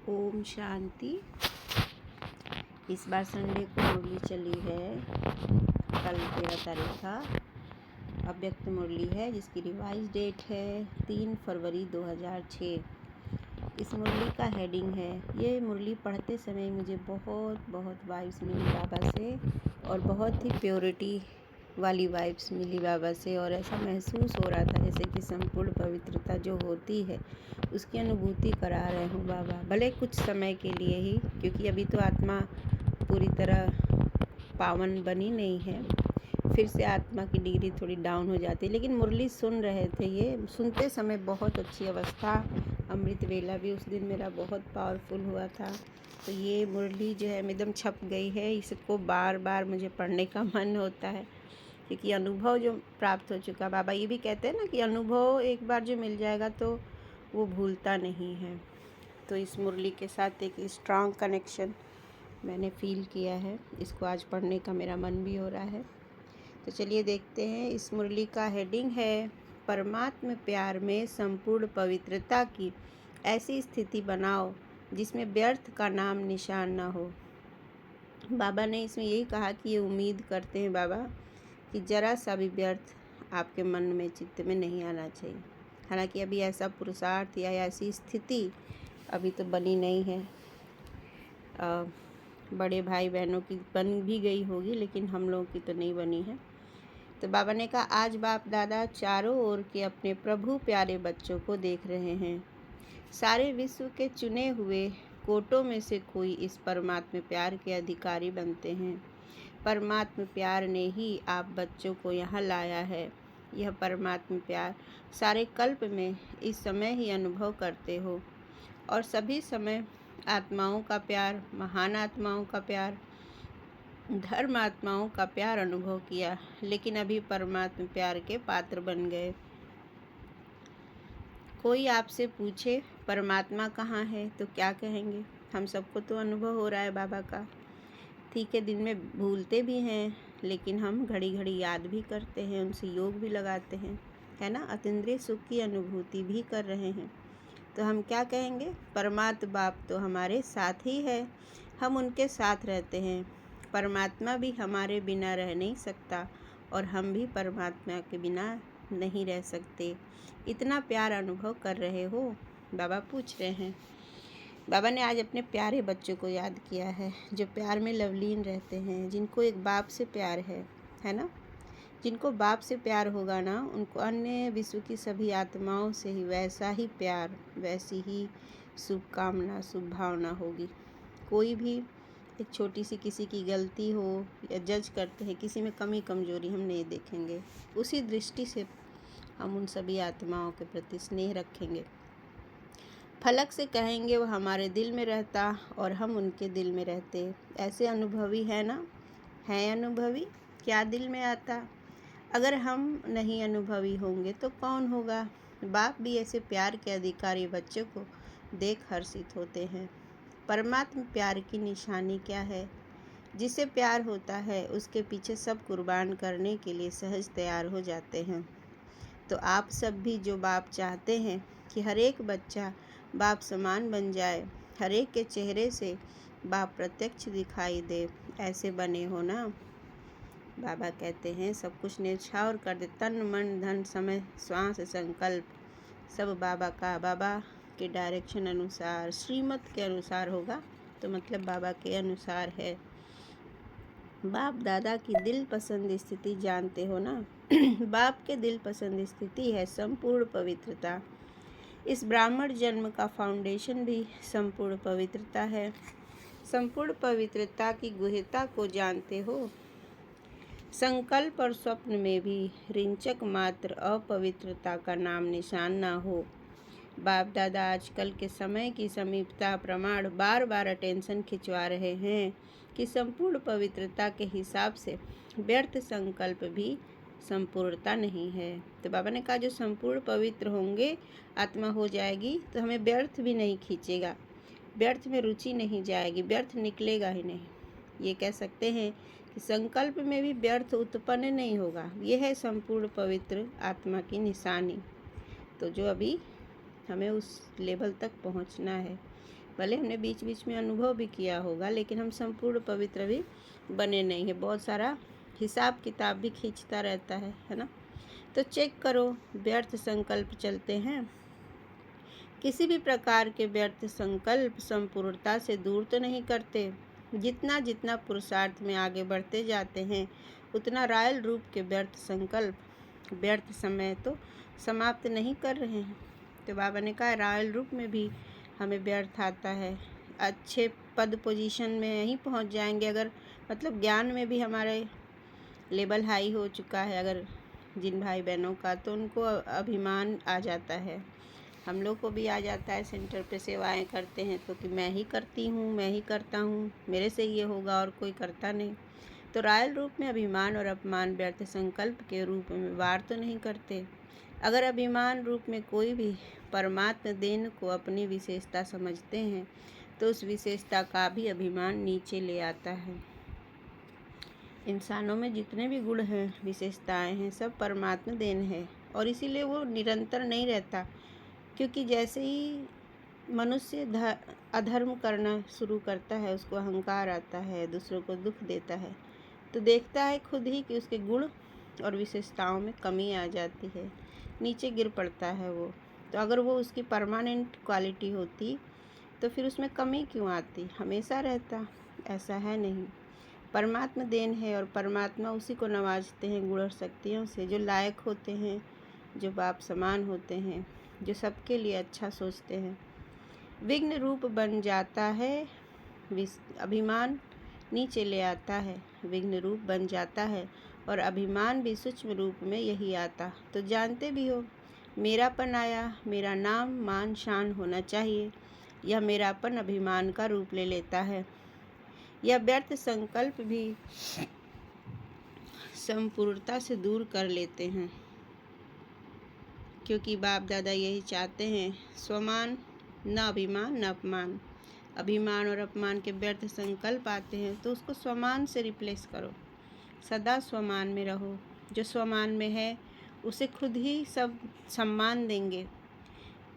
ओम शांति। इस बार संडे को मुरली चली है। कल 13 तारीख था। अव्यक्त मुरली है जिसकी रिवाइज डेट है 3 फरवरी 2006। इस मुरली का हेडिंग है, ये मुरली पढ़ते समय मुझे बहुत वाइब्स मिली बाबा से और बहुत ही प्योरिटी वाली वाइब्स मिली बाबा से। और ऐसा महसूस हो रहा था जैसे कि संपूर्ण पवित्रता जो होती है उसकी अनुभूति करा रहे हूँ बाबा, भले कुछ समय के लिए ही, क्योंकि अभी तो आत्मा पूरी तरह पावन बनी नहीं है। फिर से आत्मा की डिग्री थोड़ी डाउन हो जाती है। लेकिन मुरली सुन रहे थे, ये सुनते समय बहुत अच्छी अवस्था। अमृत वेला भी उस दिन मेरा बहुत पावरफुल हुआ था। तो ये मुरली जो है एकदम छप गई है। इसको बार बार मुझे पढ़ने का मन होता है, क्योंकि अनुभव जो प्राप्त हो चुका। बाबा ये भी कहते हैं ना कि अनुभव एक बार जो मिल जाएगा तो वो भूलता नहीं है। तो इस मुरली के साथ एक स्ट्रांग कनेक्शन मैंने फील किया है। इसको आज पढ़ने का मेरा मन भी हो रहा है। तो चलिए देखते हैं। इस मुरली का हेडिंग है, परमात्म प्यार में संपूर्ण पवित्रता की ऐसी स्थिति बनाओ जिसमें व्यर्थ का नाम निशान ना हो। बाबा ने इसमें यही कहा कि ये उम्मीद करते हैं बाबा कि ज़रा सा भी व्यर्थ आपके मन में, चित्त में नहीं आना चाहिए। हालांकि अभी ऐसा पुरुषार्थ या ऐसी स्थिति अभी तो बनी नहीं है। बड़े भाई बहनों की बन भी गई होगी, लेकिन हम लोगों की तो नहीं बनी है। तो बाबा ने कहा, आज बाप दादा चारों ओर के अपने प्रभु प्यारे बच्चों को देख रहे हैं। सारे विश्व के चुने हुए कोटों में से कोई इस परमात्म प्यार के अधिकारी बनते हैं। परमात्म प्यार ने ही आप बच्चों को यहाँ लाया है। यह परमात्म प्यार सारे कल्प में इस समय ही अनुभव करते हो, और सभी समय आत्माओं का प्यार, महान आत्माओं का प्यार, धर्म आत्माओं का प्यार अनुभव किया, लेकिन अभी परमात्म प्यार के पात्र बन गए। कोई आपसे पूछे परमात्मा कहाँ है तो क्या कहेंगे? हम सबको तो अनुभव हो रहा है बाबा का। ठीक है, दिन में भूलते भी हैं, लेकिन हम घड़ी घड़ी याद भी करते हैं, उनसे योग भी लगाते हैं, है ना। अतीन्द्रिय सुख की अनुभूति भी कर रहे हैं। तो हम क्या कहेंगे? परमात्मा बाप तो हमारे साथ ही है, हम उनके साथ रहते हैं। परमात्मा भी हमारे बिना रह नहीं सकता और हम भी परमात्मा के बिना नहीं रह सकते। इतना प्यार अनुभव कर रहे हो? बाबा पूछ रहे हैं। बाबा ने आज अपने प्यारे बच्चों को याद किया है, जो प्यार में लवलीन रहते हैं, जिनको एक बाप से प्यार है ना। जिनको बाप से प्यार होगा ना, उनको अन्य विश्व की सभी आत्माओं से ही वैसा ही प्यार, वैसी ही शुभकामना, शुभ भावना होगी। कोई भी एक छोटी सी किसी की गलती हो या जज करते हैं, किसी में कमी कमजोरी हम नहीं देखेंगे। उसी दृष्टि से हम उन सभी आत्माओं के प्रति स्नेह रखेंगे। फलक से कहेंगे वो हमारे दिल में रहता और हम उनके दिल में रहते। ऐसे अनुभवी है ना? है अनुभवी? क्या दिल में आता? अगर हम नहीं अनुभवी होंगे तो कौन होगा? बाप भी ऐसे प्यार के अधिकारी बच्चों को देख हर्षित होते हैं। परमात्म प्यार की निशानी क्या है? जिसे प्यार होता है उसके पीछे सब कुर्बान करने के लिए सहज तैयार हो जाते हैं। तो आप सब भी जो बाप चाहते हैं कि हर एक बच्चा बाप समान बन जाए, हर एक के चेहरे से बाप प्रत्यक्ष दिखाई दे, ऐसे बने हो ना। बाबा कहते हैं सब कुछ न्यौछावर कर दे, तन मन धन समय श्वास संकल्प सब बाबा का, बाबा के डायरेक्शन अनुसार, श्रीमत के अनुसार होगा, तो मतलब बाबा के अनुसार है। बाप दादा की दिल पसंद स्थिति जानते हो ना। बाप के दिल पसंद स्थिति है संपूर्ण पवित्रता। इस ब्राह्मण जन्म का फाउंडेशन भी संपूर्ण पवित्रता है। संपूर्ण पवित्रता की गुह्यता को जानते हो। संकल्प और स्वप्न में भी रिंचक मात्र अपवित्रता का नाम निशान ना हो। बाप दादा आजकल के समय की समीपता प्रमाण बार बार अटेंशन खिंचवा रहे हैं कि संपूर्ण पवित्रता के हिसाब से व्यर्थ संकल्प भी संपूर्णता नहीं है। तो बाबा ने कहा जो संपूर्ण पवित्र होंगे, आत्मा हो जाएगी, तो हमें व्यर्थ भी नहीं खींचेगा, व्यर्थ में रुचि नहीं जाएगी, व्यर्थ निकलेगा ही नहीं। ये कह सकते हैं कि संकल्प में भी व्यर्थ उत्पन्न नहीं होगा। यह है संपूर्ण पवित्र आत्मा की निशानी। तो जो अभी हमें उस लेवल तक पहुंचना है, भले हमने बीच बीच में अनुभव भी किया होगा, लेकिन हम संपूर्ण पवित्र भी बने नहीं है। बहुत सारा हिसाब किताब भी खींचता रहता है ना। तो चेक करो, व्यर्थ संकल्प चलते हैं। किसी भी प्रकार के व्यर्थ संकल्प संपूर्णता से दूर तो नहीं करते। जितना जितना पुरुषार्थ में आगे बढ़ते जाते हैं, उतना रायल रूप के व्यर्थ संकल्प व्यर्थ समय तो समाप्त नहीं कर रहे हैं। तो बाबा ने कहा रायल रूप में भी हमें व्यर्थ आता है। अच्छे पद पोजीशन में यहीं पहुंच जाएंगे अगर, मतलब ज्ञान में भी हमारे लेवल हाई हो चुका है अगर जिन भाई बहनों का, तो उनको अभिमान आ जाता है। हम लोग को भी आ जाता है। सेंटर पे सेवाएं करते हैं तो कि मैं ही करती हूँ, मैं ही करता हूँ, मेरे से ये होगा और कोई करता नहीं। तो रायल रूप में अभिमान और अपमान व्यर्थ संकल्प के रूप में वार तो नहीं करते। अगर अभिमान रूप में कोई भी परमात्मा देन को अपनी विशेषता समझते हैं, तो उस विशेषता का भी अभिमान नीचे ले आता है। इंसानों में जितने भी गुण हैं, विशेषताएं हैं, सब परमात्मा देन है, और इसीलिए वो निरंतर नहीं रहता। क्योंकि जैसे ही मनुष्य अधर्म करना शुरू करता है, उसको अहंकार आता है, दूसरों को दुख देता है, तो देखता है खुद ही कि उसके गुण और विशेषताओं में कमी आ जाती है, नीचे गिर पड़ता है वो। तो अगर वो उसकी परमानेंट क्वालिटी होती तो फिर उसमें कमी क्यों आती, हमेशा रहता। ऐसा है नहीं। परमात्मा देन है और परमात्मा उसी को नवाजते हैं गुण और शक्तियों से, जो लायक होते हैं, जो बाप समान होते हैं, जो सबके लिए अच्छा सोचते हैं। विघ्न रूप बन जाता है, अभिमान नीचे ले आता है। विघ्न रूप बन जाता है और अभिमान भी सूक्ष्म रूप में यही आता। तो जानते भी हो, मेरापन आया, मेरा नाम मान शान होना चाहिए, यह मेरापन अभिमान का रूप ले लेता है। यह व्यर्थ संकल्प भी संपूर्णता से दूर कर लेते हैं, क्योंकि बाप दादा यही चाहते हैं, स्वमान, न अभिमान न अपमान। अभिमान और अपमान के व्यर्थ संकल्प आते हैं तो उसको स्वमान से रिप्लेस करो। सदा स्वमान में रहो। जो स्वमान में है उसे खुद ही सब सम्मान देंगे,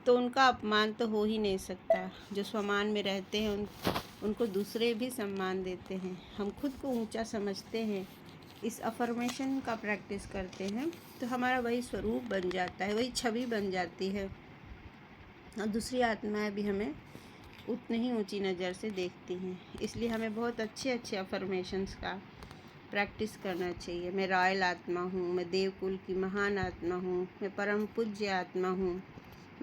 तो उनका अपमान तो हो ही नहीं सकता। जो स्वमान में रहते हैं उनको दूसरे भी सम्मान देते हैं। हम खुद को ऊंचा समझते हैं, इस अफर्मेशन का प्रैक्टिस करते हैं, तो हमारा वही स्वरूप बन जाता है, वही छवि बन जाती है, और दूसरी आत्माएं भी हमें उतनी ही ऊंची नज़र से देखती हैं। इसलिए हमें बहुत अच्छे अच्छे अफर्मेशंस का प्रैक्टिस करना चाहिए। मैं रॉयल आत्मा हूँ, मैं देवकुल की महान आत्मा हूँ, मैं परम पूज्य आत्मा हूँ,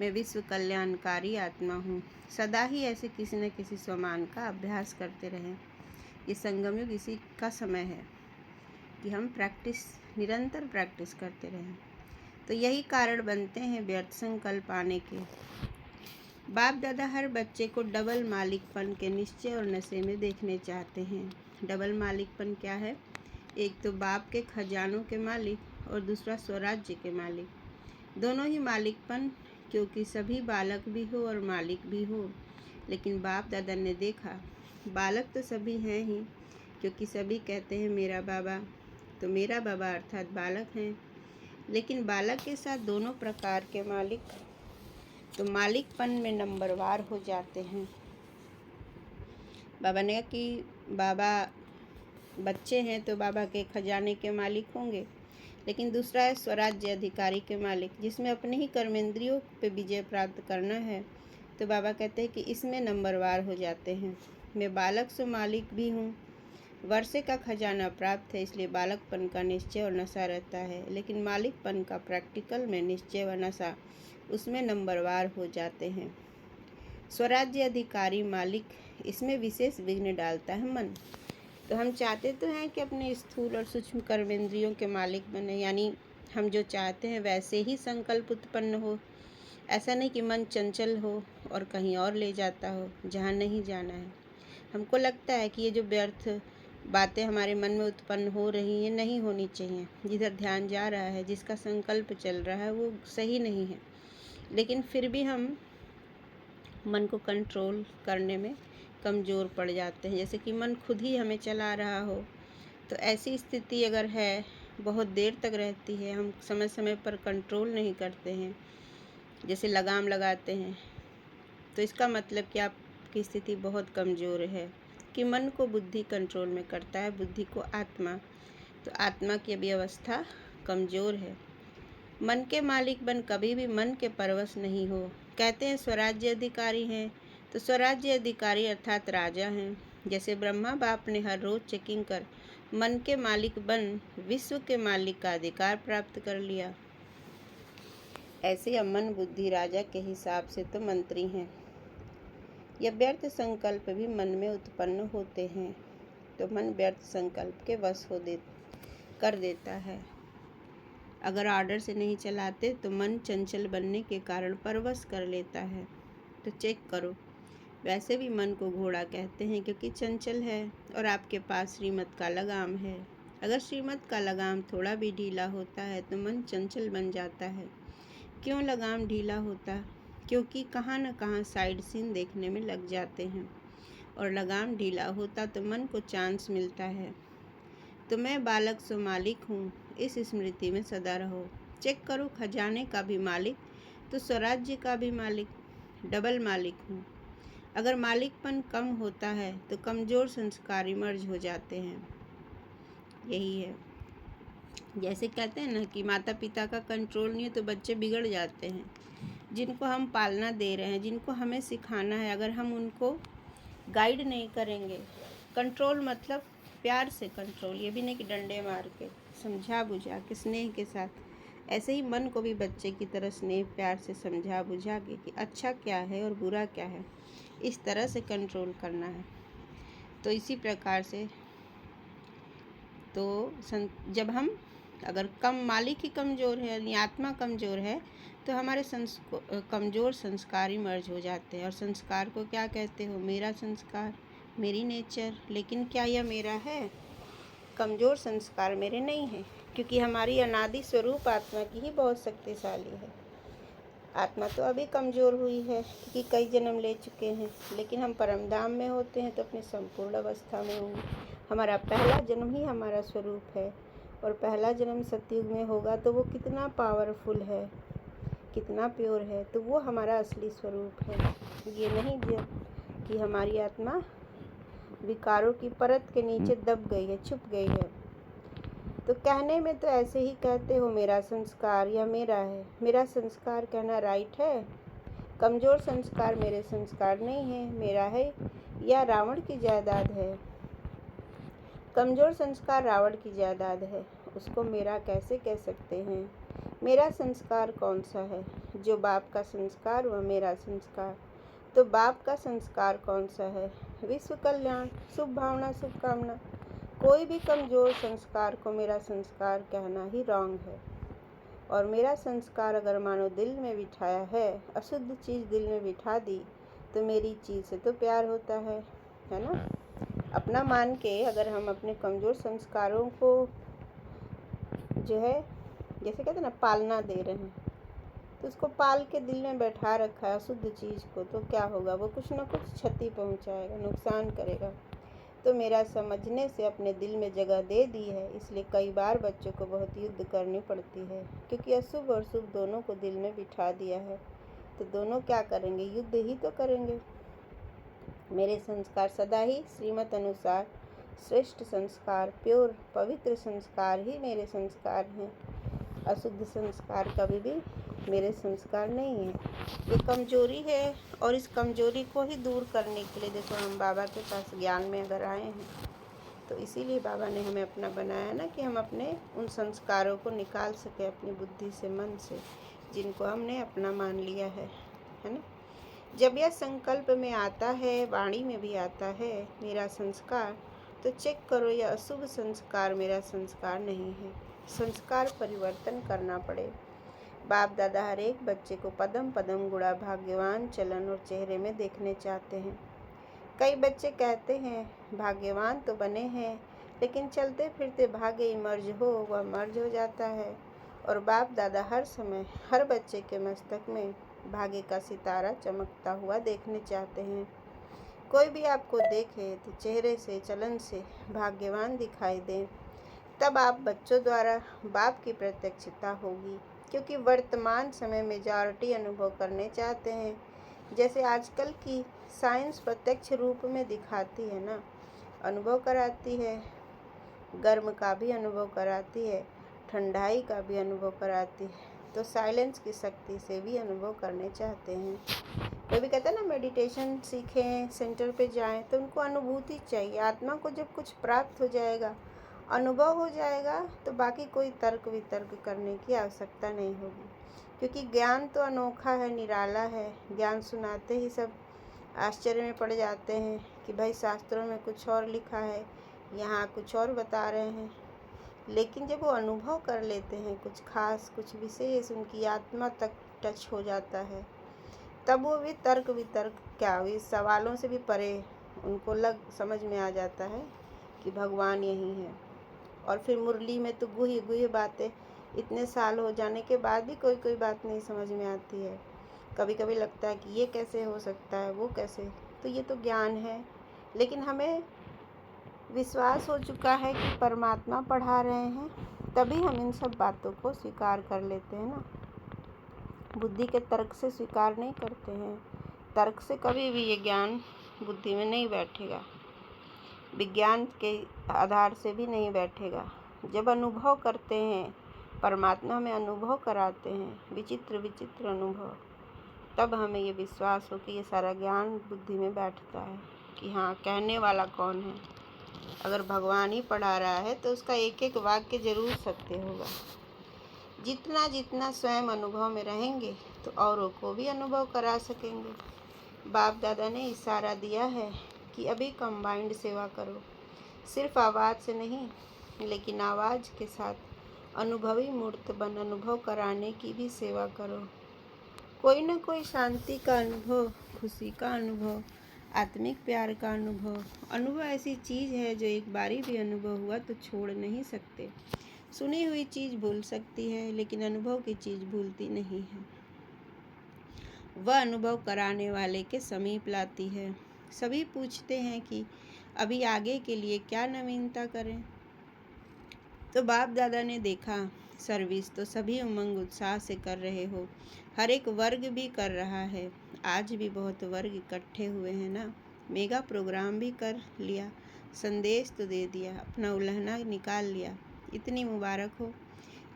मैं विश्व कल्याणकारी आत्मा हूँ। सदा ही ऐसे किसी न किसी स्वमान का अभ्यास करते रहें। ये संगम युग इसी का समय है कि हम निरंतर प्रैक्टिस करते रहें। तो यही कारण बनते हैं व्यर्थ संकल्प आने के। बाप दादा हर बच्चे को डबल मालिकपन के निश्चय और नशे में देखने चाहते हैं। डबल मालिकपन क्या है? एक तो बाप के खजानों के मालिक और दूसरा स्वराज्य के मालिक। दोनों ही मालिकपन, क्योंकि सभी बालक भी हो और मालिक भी हो। लेकिन बाप दादा ने देखा, बालक तो सभी हैं ही, क्योंकि सभी कहते हैं मेरा बाबा। तो मेरा बाबा अर्थात बालक हैं, लेकिन बालक के साथ दोनों प्रकार के मालिक, तो मालिकपन में नंबरवार हो जाते हैं। बाबा ने कहा कि बाबा बच्चे हैं तो बाबा के खजाने के मालिक होंगे, लेकिन दूसरा है स्वराज्य अधिकारी के मालिक, जिसमें अपने ही कर्मेंद्रियों पे विजय प्राप्त करना है। तो बाबा कहते हैं कि इसमें नंबरवार हो जाते हैं। मैं बालक से मालिक भी हूँ, वर्षे का खजाना प्राप्त है, इसलिए बालकपन का निश्चय और नशा रहता है, लेकिन मालिकपन का प्रैक्टिकल में निश्चय व नशा, उसमें नंबरवार हो जाते हैं। स्वराज्य अधिकारी मालिक, इसमें विशेष विघ्न डालता है मन। तो हम चाहते तो हैं कि अपने स्थूल और सूक्ष्म कर्मेंद्रियों के मालिक बने, यानी हम जो चाहते हैं वैसे ही संकल्प उत्पन्न हो। ऐसा नहीं कि मन चंचल हो और कहीं और ले जाता हो जहाँ नहीं जाना है। हमको लगता है कि ये जो व्यर्थ बातें हमारे मन में उत्पन्न हो रही हैं, नहीं होनी चाहिए। जिधर ध्यान जा रहा है, जिसका संकल्प चल रहा है, वो सही नहीं है, लेकिन फिर भी हम मन को कंट्रोल करने में कमज़ोर पड़ जाते हैं। जैसे कि मन खुद ही हमें चला रहा हो, तो ऐसी स्थिति अगर है, बहुत देर तक रहती है, हम समय समय पर कंट्रोल नहीं करते हैं, जैसे लगाम लगाते हैं, तो इसका मतलब कि आप आपकी स्थिति बहुत कमज़ोर है कि मन को बुद्धि कंट्रोल में करता है, बुद्धि को आत्मा। तो आत्मा की अभी अवस्था कमज़ोर है। मन के मालिक बन कभी भी मन के परवश नहीं हो। कहते हैं स्वराज्य अधिकारी हैं, तो स्वराज्य अधिकारी अर्थात राजा हैं। जैसे ब्रह्मा बाप ने हर रोज़ चेकिंग कर मन के मालिक बन विश्व के मालिक का अधिकार प्राप्त कर लिया, ऐसे अब मन बुद्धि राजा के हिसाब से तो मंत्री हैं। यह व्यर्थ संकल्प भी मन में उत्पन्न होते हैं, तो मन व्यर्थ संकल्प के वश कर देता है। अगर ऑर्डर से नहीं चलाते तो मन चंचल बनने के कारण परवश कर लेता है। तो चेक करो। वैसे भी मन को घोड़ा कहते हैं क्योंकि चंचल है और आपके पास श्रीमत का लगाम है। अगर श्रीमत का लगाम थोड़ा भी ढीला होता है तो मन चंचल बन जाता है। क्यों लगाम ढीला होता? क्योंकि कहाँ न कहाँ साइड सीन देखने में लग जाते हैं, और लगाम ढीला होता तो मन को चांस मिलता है। तो मैं बालक सो मालिक हूँ, इस स्मृति में सदा रहो। चेक करो, खजाने का भी मालिक तो स्वराज्य का भी मालिक, डबल मालिक हूँ। अगर मालिकपन कम होता है तो कमज़ोर संस्कार इमर्ज हो जाते हैं। यही है, जैसे कहते हैं ना कि माता पिता का कंट्रोल नहीं है तो बच्चे बिगड़ जाते हैं। जिनको हम पालना दे रहे हैं, जिनको हमें सिखाना है, अगर हम उनको गाइड नहीं करेंगे, कंट्रोल मतलब प्यार से कंट्रोल, ये भी नहीं कि डंडे मार के, समझा बुझा के स्नेह के साथ, ऐसे ही मन को भी बच्चे की तरह स्नेह प्यार से समझा बुझा के कि अच्छा क्या है और बुरा क्या है, इस तरह से कंट्रोल करना है। तो इसी प्रकार से तो जब हम अगर मालिक ही कमज़ोर है यानी आत्मा कमज़ोर है तो हमारे कमज़ोर संस्कार ही मर्ज हो जाते हैं। और संस्कार को क्या कहते हो? मेरा संस्कार, मेरी नेचर। लेकिन क्या यह मेरा है? कमज़ोर संस्कार मेरे नहीं हैं, क्योंकि हमारी अनादि स्वरूप आत्मा की ही बहुत शक्तिशाली है। आत्मा तो अभी कमज़ोर हुई है क्योंकि कई जन्म ले चुके हैं, लेकिन हम परमधाम में होते हैं तो अपनी संपूर्ण अवस्था में होंगे। हमारा पहला जन्म ही हमारा स्वरूप है, और पहला जन्म सतयुग में होगा तो वो कितना पावरफुल है, कितना प्योर है, तो वो हमारा असली स्वरूप है। ये नहीं कि हमारी आत्मा विकारों की परत के नीचे दब गई है, छुप गई है। तो कहने में तो ऐसे ही कहते हो मेरा संस्कार या मेरा है। मेरा संस्कार कहना राइट है? कमज़ोर संस्कार मेरे संस्कार नहीं है, मेरा है या रावण की जायदाद है? कमज़ोर संस्कार रावण की जायदाद है, उसको मेरा कैसे कह सकते हैं? मेरा संस्कार कौन सा है? जो बाप का संस्कार वह मेरा संस्कार। तो बाप का संस्कार कौन सा है? विश्व कल्याण, शुभ भावना, शुभकामना। कोई भी कमज़ोर संस्कार को मेरा संस्कार कहना ही रॉन्ग है। और मेरा संस्कार अगर मानो दिल में बिठाया है, अशुद्ध चीज़ दिल में बिठा दी तो मेरी चीज़ से तो प्यार होता है ना? अपना मान के अगर हम अपने कमज़ोर संस्कारों को जो है जैसे कहते हैं ना पालना दे रहे हैं, तो उसको पाल के दिल में बैठा रखा है अशुद्ध चीज़ को, तो क्या होगा? वो कुछ ना कुछ क्षति पहुंचाएगा, नुकसान करेगा। तो मेरा समझने से अपने दिल में जगह दे दी है, इसलिए कई बार बच्चों को बहुत युद्ध करनी पड़ती है, क्योंकि अशुभ और शुभ दोनों को दिल में बिठा दिया है। तो दोनों क्या करेंगे? युद्ध ही तो करेंगे। मेरे संस्कार सदा ही श्रीमत अनुसार श्रेष्ठ संस्कार, प्योर पवित्र संस्कार ही मेरे संस्कार हैं। अशुद्ध संस्कार कभी भी मेरे संस्कार नहीं है। ये कमजोरी है, और इस कमजोरी को ही दूर करने के लिए देखो हम बाबा के पास ज्ञान में अगर आए हैं, तो इसीलिए बाबा ने हमें अपना बनाया ना, कि हम अपने उन संस्कारों को निकाल सके अपनी बुद्धि से, मन से, जिनको हमने अपना मान लिया है ना। जब यह संकल्प में आता है, वाणी में भी आता है मेरा संस्कार, तो चेक करो यह अशुभ संस्कार मेरा संस्कार नहीं है। संस्कार परिवर्तन करना पड़े। बाप दादा हर एक बच्चे को पदम पदम गुणा भाग्यवान चलन और चेहरे में देखने चाहते हैं। कई बच्चे कहते हैं भाग्यवान तो बने हैं, लेकिन चलते फिरते भाग्य मर्ज हो, वह मर्ज हो जाता है। और बाप दादा हर समय हर बच्चे के मस्तक में भाग्य का सितारा चमकता हुआ देखने चाहते हैं। कोई भी आपको देखे तो चेहरे से, चलन से भाग्यवान दिखाई दे, तब आप बच्चों द्वारा बाप की प्रत्यक्षता होगी। क्योंकि वर्तमान समय मेजॉरिटी अनुभव करने चाहते हैं जैसे आजकल की साइंस प्रत्यक्ष रूप में दिखाती है ना, अनुभव कराती है, गर्म का भी अनुभव कराती है, ठंडाई का भी अनुभव कराती है, तो साइलेंस की शक्ति से भी अनुभव करने चाहते हैं। कोई भी कहता है ना मेडिटेशन सीखें, सेंटर पे जाएं, तो उनको अनुभूति चाहिए। आत्मा को जब कुछ प्राप्त हो जाएगा, अनुभव हो जाएगा, तो बाकी कोई तर्क वितर्क करने की आवश्यकता नहीं होगी, क्योंकि ज्ञान तो अनोखा है, निराला है। ज्ञान सुनाते ही सब आश्चर्य में पड़ जाते हैं कि भाई शास्त्रों में कुछ और लिखा है, यहाँ कुछ और बता रहे हैं। लेकिन जब वो अनुभव कर लेते हैं कुछ खास, कुछ विशेष, उनकी आत्मा तक टच हो जाता है, तब वो भी तर्क वितर्क क्या, वे सवालों से भी परे उनको समझ में आ जाता है कि भगवान यही है। और फिर मुरली में तो गुह्य गुह्य बातें, इतने साल हो जाने के बाद भी कोई कोई बात नहीं समझ में आती है। कभी कभी लगता है कि ये कैसे हो सकता है, वो कैसे। तो ये तो ज्ञान है, लेकिन हमें विश्वास हो चुका है कि परमात्मा पढ़ा रहे हैं, तभी हम इन सब बातों को स्वीकार कर लेते हैं ना। बुद्धि के तर्क से स्वीकार नहीं करते हैं। तर्क से कभी भी ये ज्ञान बुद्धि में नहीं बैठेगा, विज्ञान के आधार से भी नहीं बैठेगा। जब अनुभव करते हैं, परमात्मा में अनुभव कराते हैं, विचित्र विचित्र अनुभव, तब हमें ये विश्वास हो कि ये सारा ज्ञान बुद्धि में बैठता है कि हाँ, कहने वाला कौन है। अगर भगवान ही पढ़ा रहा है तो उसका एक एक वाक्य जरूर सत्य होगा। जितना जितना स्वयं अनुभव में रहेंगे तो औरों को भी अनुभव करा सकेंगे। बाप दादा ने इशारा दिया है कि अभी कंबाइंड सेवा करो, सिर्फ आवाज़ से नहीं, लेकिन आवाज़ के साथ अनुभवी मूर्त बन अनुभव कराने की भी सेवा करो। कोई ना कोई शांति का अनुभव, खुशी का अनुभव, आत्मिक प्यार का अनुभव। अनुभव ऐसी चीज़ है जो एक बारी भी अनुभव हुआ तो छोड़ नहीं सकते। सुनी हुई चीज़ भूल सकती है, लेकिन अनुभव की चीज़ भूलती नहीं है। वह अनुभव कराने वाले के समीप लाती है। सभी पूछते हैं कि अभी आगे के लिए क्या नवीनता करें, तो बाप दादा ने देखा सर्विस तो सभी उमंग उत्साह से कर रहे हो, हर एक वर्ग भी कर रहा है। आज भी बहुत वर्ग इकट्ठे हुए हैं ना, मेगा प्रोग्राम भी कर लिया, संदेश तो दे दिया, अपना उल्हना निकाल लिया, इतनी मुबारक हो।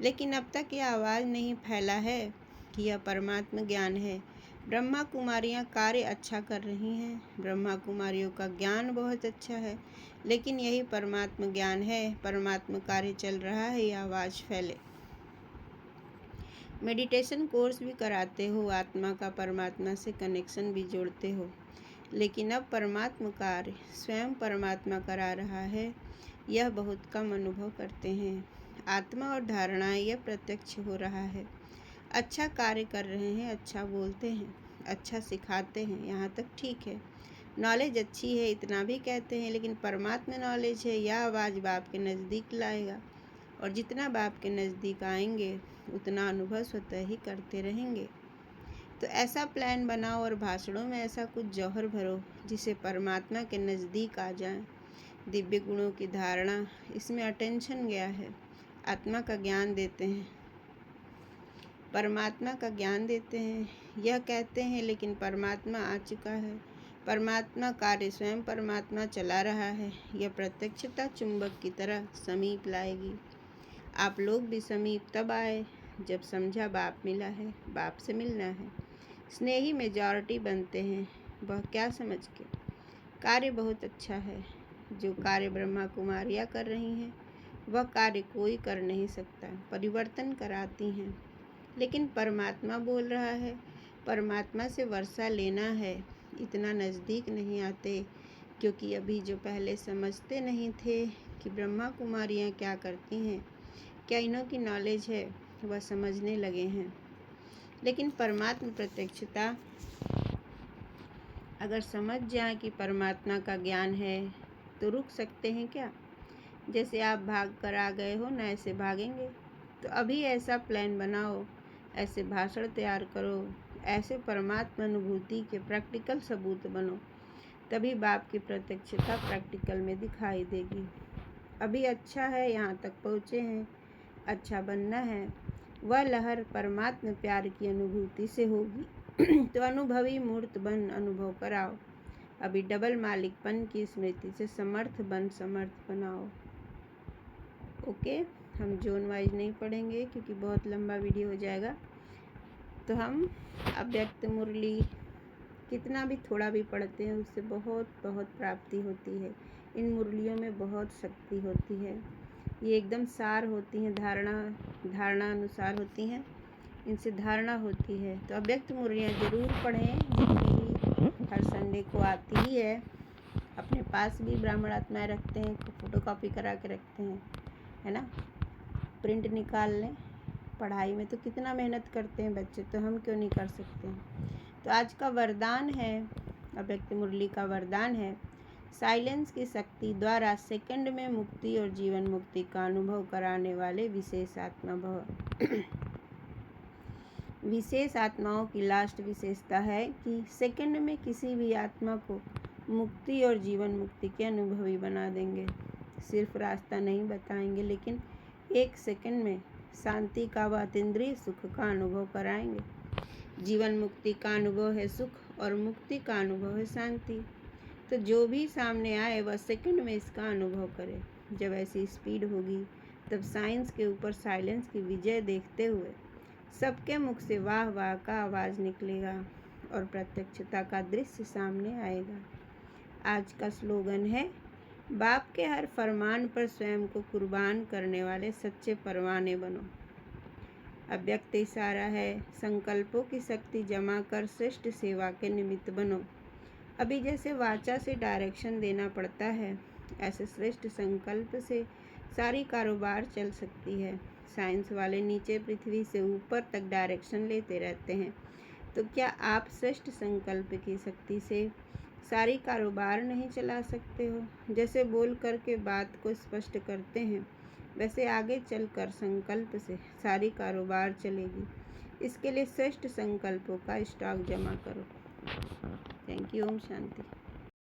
लेकिन अब तक यह आवाज़ नहीं फैला है कि यह परमात्मा ज्ञान है। ब्रह्मा कुमारियाँ कार्य अच्छा कर रही हैं, ब्रह्मा कुमारियों का ज्ञान बहुत अच्छा है, लेकिन यही परमात्मा ज्ञान है, परमात्मा कार्य चल रहा है, यह आवाज़ फैले। मेडिटेशन कोर्स भी कराते हो, आत्मा का परमात्मा से कनेक्शन भी जोड़ते हो, लेकिन अब परमात्मा कार्य स्वयं परमात्मा करा रहा है, यह बहुत कम अनुभव करते हैं। आत्मा और धारणाएं यह प्रत्यक्ष हो रहा है। अच्छा कार्य कर रहे हैं, अच्छा बोलते हैं, अच्छा सिखाते हैं, यहाँ तक ठीक है। नॉलेज अच्छी है, इतना भी कहते हैं, लेकिन परमात्मा नॉलेज है, यह आवाज़ बाप के नज़दीक लाएगा। और जितना बाप के नज़दीक आएंगे उतना अनुभव स्वतः ही करते रहेंगे। तो ऐसा प्लान बनाओ और भाषणों में ऐसा कुछ जौहर भरो जिसे परमात्मा के नज़दीक आ जाए। दिव्य गुणों की धारणा, इसमें अटेंशन गया है। आत्मा का ज्ञान देते हैं, परमात्मा का ज्ञान देते हैं, यह कहते हैं, लेकिन परमात्मा आ चुका है। परमात्मा कार्य स्वयं परमात्मा चला रहा है। यह प्रत्यक्षता चुंबक की तरह समीप लाएगी। आप लोग भी समीप तब आए जब समझा बाप मिला है, बाप से मिलना है। स्नेही मेजॉरिटी बनते हैं, वह क्या समझ के। कार्य बहुत अच्छा है। जो कार्य ब्रह्मा कुमारियाँ कर रही हैं वह कार्य कोई कर नहीं सकता। परिवर्तन कराती हैं, लेकिन परमात्मा बोल रहा है, परमात्मा से वर्षा लेना है। इतना नज़दीक नहीं आते, क्योंकि अभी जो पहले समझते नहीं थे कि ब्रह्मा कुमारियाँ क्या करती हैं, क्या इन्हों की नॉलेज है, वह समझने लगे हैं। लेकिन परमात्मा प्रत्यक्षता अगर समझ जाए कि परमात्मा का ज्ञान है तो रुक सकते हैं क्या? जैसे आप भाग कर आ गए हो ना, ऐसे भागेंगे? तो अभी ऐसा प्लान बनाओ, ऐसे भाषण तैयार करो, ऐसे परमात्मा अनुभूति के प्रैक्टिकल सबूत बनो, तभी बाप की प्रत्यक्षता प्रैक्टिकल में दिखाई देगी। अभी अच्छा है, यहाँ तक पहुँचे हैं, अच्छा बनना है। वह लहर परमात्मा प्यार की अनुभूति से होगी। तो अनुभवी मूर्त बन अनुभव कराओ। अभी डबल मालिकपन की स्मृति से समर्थ बनाओ। ओके, हम जोन वाइज नहीं पढ़ेंगे क्योंकि बहुत लंबा वीडियो हो जाएगा। तो हम अव्यक्त मुरली कितना भी थोड़ा भी पढ़ते हैं उससे बहुत बहुत प्राप्ति होती है। इन मुरलियों में बहुत शक्ति होती है। ये एकदम सार होती हैं, धारणा अनुसार होती हैं, इनसे धारणा होती है। तो अव्यक्त मुरलियाँ ज़रूर पढ़ें, जितनी भी हर संडे को आती ही है। अपने पास भी ब्राह्मण आत्माएँ रखते हैं, फोटोकॉपी करा के रखते हैं, है ना। प्रिंट निकाल लें। पढ़ाई में तो कितना मेहनत करते हैं बच्चे, तो हम क्यों नहीं कर सकते हैं। तो आज का वरदान है, अव्यक्त मुरली का वरदान है, साइलेंस की शक्ति द्वारा सेकंड में मुक्ति और जीवन मुक्ति का अनुभव कराने वाले विशेष आत्मा भव। विशेष आत्माओं की लास्ट विशेषता है कि सेकंड में किसी भी आत्मा को मुक्ति और जीवन मुक्ति के अनुभवी बना देंगे। सिर्फ रास्ता नहीं बताएंगे, लेकिन 1 सेकंड में शांति का व अतीन्द्रिय सुख का अनुभव कराएंगे। जीवन मुक्ति का अनुभव है सुख और मुक्ति का अनुभव है शांति। तो जो भी सामने आए वह सेकंड में इसका अनुभव करे। जब ऐसी स्पीड होगी तब साइंस के ऊपर साइलेंस की विजय देखते हुए सबके मुख से वाह वाह का आवाज़ निकलेगा और प्रत्यक्षता का दृश्य सामने आएगा। आज का स्लोगन है, बाप के हर फरमान पर स्वयं को कुर्बान करने वाले सच्चे परवाने बनो। अव्यक्त इशारा है, संकल्पों की शक्ति जमा कर श्रेष्ठ सेवा के निमित्त बनो। अभी जैसे वाचा से डायरेक्शन देना पड़ता है, ऐसे श्रेष्ठ संकल्प से सारी कारोबार चल सकती है। साइंस वाले नीचे पृथ्वी से ऊपर तक डायरेक्शन लेते रहते हैं, तो क्या आप श्रेष्ठ संकल्प की शक्ति से सारी कारोबार नहीं चला सकते हो। जैसे बोल करके बात को स्पष्ट करते हैं, वैसे आगे चलकर संकल्प से सारी कारोबार चलेगी। इसके लिए श्रेष्ठ संकल्पों का स्टॉक जमा करो। Thank you. ओम शांति।